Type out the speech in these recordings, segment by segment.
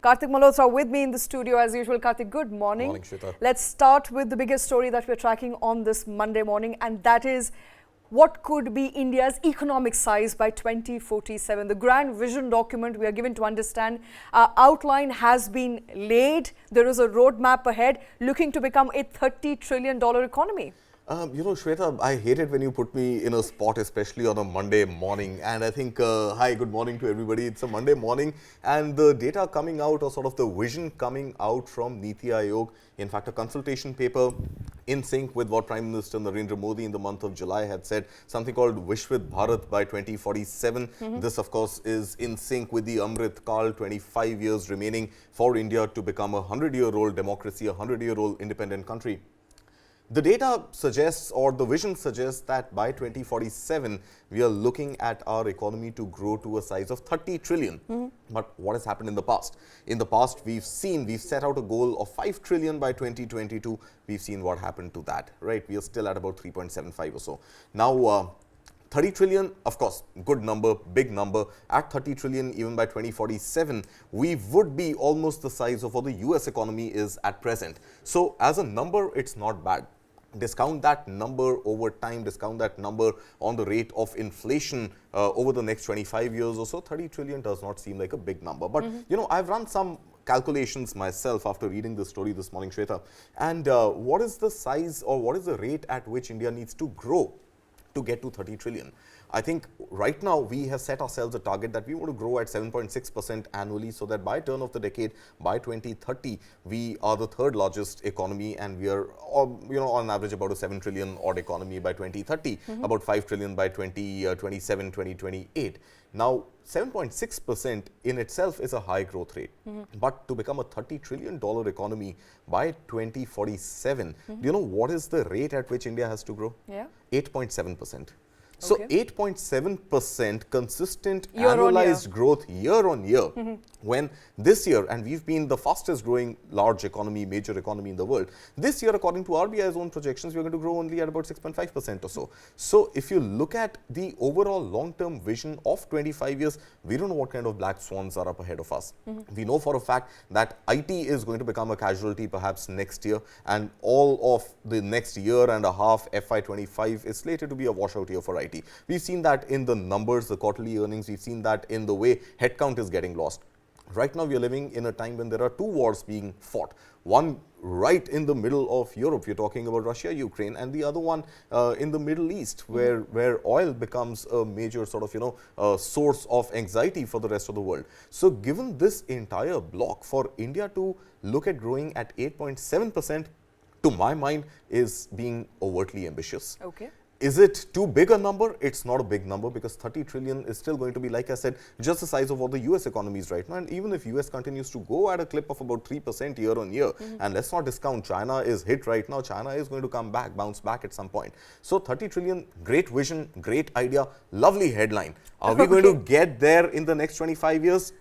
Kartik Malhotra with me in the studio as usual. Kartik, good morning. Morning, Shweta. Let's start with the biggest story that we're tracking on this Monday morning, and that is what could be India's economic size by 2047. The grand vision document we are given to understand outline has been laid. There is a roadmap ahead looking to become a $30 trillion economy. Shweta, I hate it when you put me in a spot, especially on a Monday morning. And I think, hi, good morning to everybody. It's a Monday morning and the data coming out, or sort of the vision coming out from Niti Aayog, in fact, a consultation paper in sync with what Prime Minister Narendra Modi in the month of July had said, something called Vikshit Bharat by 2047. This, of course, is in sync with the Amrit Kal, 25 years remaining for India to become a 100-year-old democracy, a 100-year-old independent country. The data suggests, or the vision suggests, that by 2047, we are looking at our economy to grow to a size of 30 trillion. But what has happened in the past? In the past, we've set out a goal of 5 trillion by 2022. We've seen what happened to that, right? We are still at about 3.75 or so. Now, 30 trillion, of course, good number, big number. At 30 trillion, even by 2047, we would be almost the size of what the US economy is at present. So, as a number, it's not bad. Discount that number over time, discount that number on the rate of inflation over the next 25 years or so, 30 trillion does not seem like a big number. But, I've run some calculations myself after reading the story this morning, Shweta. And what is the size, or what is the rate at which India needs to grow to get to 30 trillion? I think right now we have set ourselves a target that we want to grow at 7.6% annually, so that by turn of the decade, by 2030, we are the third largest economy, and we are, on average about a 7 trillion odd economy by 2030, about 5 trillion by 2027, 2028. Now, 7.6% in itself is a high growth rate, but to become a $30 trillion economy by 2047, do you know what is the rate at which India has to grow? Yeah. 8.7%. So, 8.7% consistent annualized growth year on year, when this year, and we've been the fastest growing large economy, major economy in the world, this year, according to RBI's own projections, we're going to grow only at about 6.5% or so. So, if you look at the overall long-term vision of 25 years, we don't know what kind of black swans are up ahead of us. We know for a fact that IT is going to become a casualty perhaps next year, and all of the next year and a half, FY25, is slated to be a washout year for IT. We've seen that in the numbers, the quarterly earnings. We've seen that in the way headcount is getting lost. Right now, we are living in a time when there are two wars being fought. One right in the middle of Europe, we're talking about Russia, Ukraine, and the other one in the Middle East, where oil becomes a major sort of, source of anxiety for the rest of the world. So, given this entire block, for India to look at growing at 8.7%, to my mind, is being overtly ambitious. Okay. Is it too big a number? It's not a big number, because 30 trillion is still going to be, like I said, just the size of what the US economy is right now. And even if US continues to go at a clip of about 3% year on year, and let's not discount China is hit right now, China is going to come back, bounce back at some point. So 30 trillion, great vision, great idea, lovely headline. Are we going to get there in the next 25 years?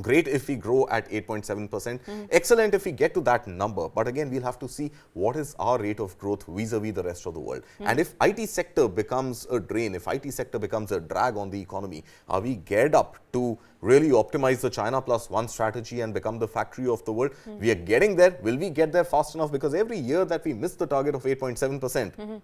Great if we grow at 8.7%. Excellent if we get to that number. But again, we'll have to see what is our rate of growth vis-a-vis the rest of the world. And if IT sector becomes a drain, if IT sector becomes a drag on the economy, are we geared up to really optimize the China Plus One strategy and become the factory of the world? We are getting there. Will we get there fast enough? Because every year that we miss the target of 8.7%,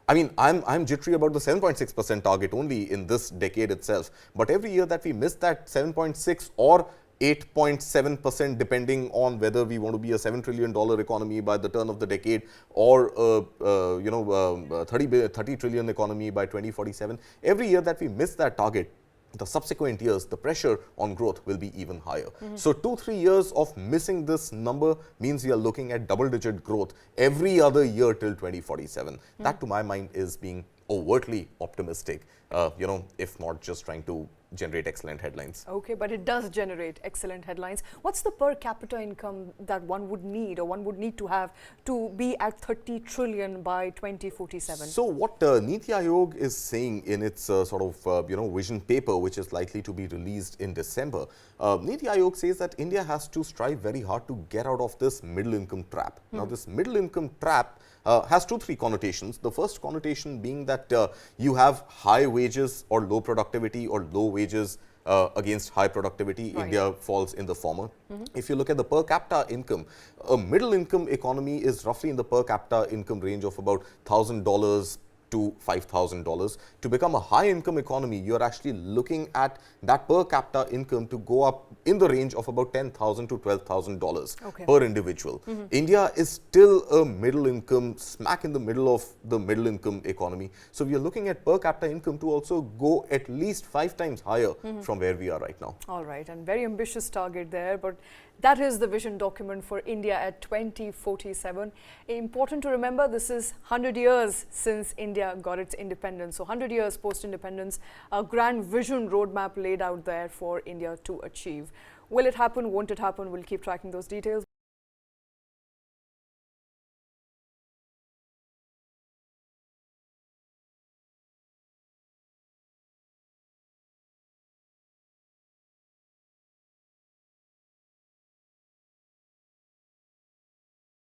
I mean, I'm jittery about the 7.6% target only in this decade itself. But every year that we miss that 7.6 or 8.7%, depending on whether we want to be a $7 trillion economy by the turn of the decade, or a 30 trillion economy by 2047, every year that we miss that target, the subsequent years, the pressure on growth will be even higher. So 2-3 years of missing this number means we are looking at double-digit growth every other year till 2047. That, to my mind, is being overtly optimistic, if not just trying to generate excellent headlines. Okay, but it does generate excellent headlines. What's the per capita income that one would need, or one would need to have, to be at 30 trillion by 2047? So what Niti Aayog is saying in its vision paper, which is likely to be released in December, Niti Aayog says that India has to strive very hard to get out of this middle income trap. Now, this middle income trap has 2-3 connotations. The first connotation being that you have high wages or low productivity or low wages against high productivity. Right. India falls in the former. If you look at the per capita income, a middle income economy is roughly in the per capita income range of about $1,000 to $5,000. To become a high income economy, you're actually looking at that per capita income to go up in the range of about $10,000 to $12,000 per individual. India is still a middle income, smack in the middle of the middle income economy. So we are looking at per capita income to also go at least 5 times higher from where we are right now. All right, and very ambitious target there, but that is the vision document for India at 2047. Important to remember, this is 100 years since India got its independence. So 100 years post-independence, a grand vision roadmap laid out there for India to achieve. Will it happen? Won't it happen? We'll keep tracking those details.